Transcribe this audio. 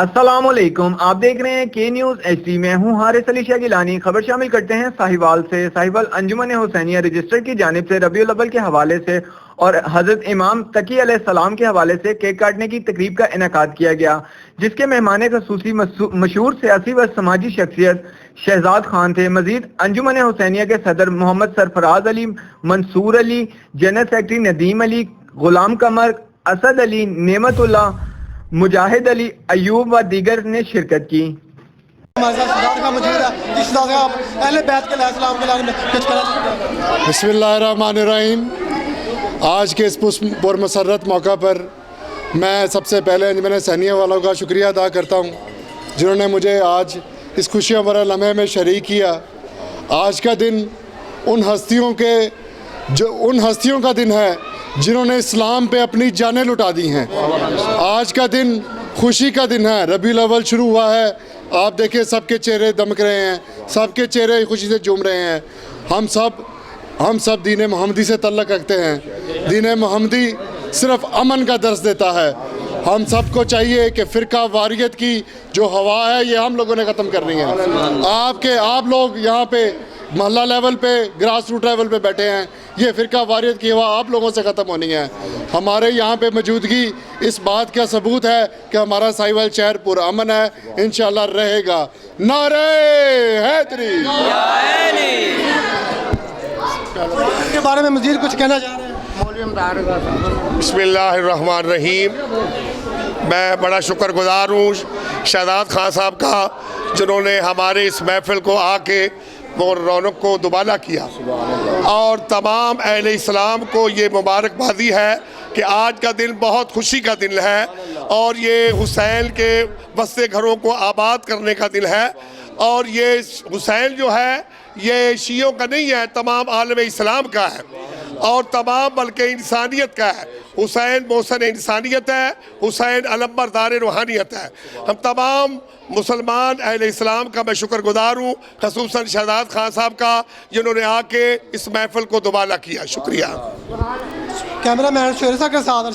अस्सलामुअलैकुम, आप देख रहे हैं के न्यूज HD में हूँ हारिस अली शाह गिलानी। खबर शामिल करते हैं साहिवाल से। साहिवाल अंजुमन हुसैनिया रजिस्टर की जानिब से रबीउल अव्वल के हवाले से और हजरत इमाम तकी अलैहिस्सलाम के हवाले से केक काटने की तकरीब का इनेकाद किया गया, जिसके मेहमान खसूसी मशहूर सियासी व समाजी शख्सियत शहजाद खान थे। मजीद अंजुमन हुसैनिया के सदर मोहम्मद सरफराज अली, मंसूर अली, जनरल सेक्रेटरी नदीम अली, गुलाम कमर, असद अली, नेमतुल्ला, मुजाहिद अली, अयूब व दीगर ने शिरकत की। बिस्मिल्लाहिर्रहमानिर्रहीम। आज के इस पुरमसरत मौका पर मैं सबसे पहले अंजुमन हुसैनिया वालों का शुक्रिया अदा करता हूँ, जिन्होंने मुझे आज इस खुशियों भरे लम्हे में शरीक किया। आज का दिन उन हस्तियों का दिन है जिन्होंने इस्लाम पे अपनी जानें लुटा दी हैं। आज का दिन खुशी का दिन है। रबीउल अव्वल शुरू हुआ है, आप देखिए सबके चेहरे दमक रहे हैं, सबके चेहरे खुशी से झूम रहे हैं। हम सब दीन मोहम्मदी से तल्लक रखते हैं। दीन मोहम्मदी सिर्फ अमन का दर्स देता है। हम सबको चाहिए कि फ़िरका वारियत की जो हवा है ये हम लोगों ने ख़त्म करनी है। आप लोग यहाँ पे मोहल्ला लेवल पे, ग्रास रूट लेवल पे बैठे हैं, ये फ़िरका वारियत की हवा आप लोगों से ख़त्म होनी है। हमारे यहाँ पे मौजूदगी इस बात का सबूत है कि हमारा साहिवाल शहर पूरा अमन है, इंशाल्लाह रहेगा। नारे हैदरी के बारे में मज़ीद कुछ कहना चाह रहे हैं? बिस्मिल्लाहिर्रहमानिर्रहीम। मैं बड़ा शुक्रगुजार हूँ शहजाद खान साहब का, जिन्होंने हमारे इस महफिल को आके वो रौनक को दुबाला किया, और तमाम अहले इस्लाम को ये मुबारकबादी है कि आज का दिन बहुत खुशी का दिन है और ये हुसैन के बस्ते घरों को आबाद करने का दिन है। और ये हुसैन जो है ये शियों का नहीं है, तमाम आलम इस्लाम का है और तमाम बल्कि इंसानियत का है। हुसैन मौसन इंसानियत है, हुसैन अलम्बरदार रूहानियत है। हम तमाम मुसलमान अहले इस्लाम का मैं शुक्रगुजार हूँ, खसूसन शहजाद खान साहब का, जिन्होंने आके इस महफिल को दुबाला किया। शुक्रिया। कैमरा मैन शेर साहब के साथ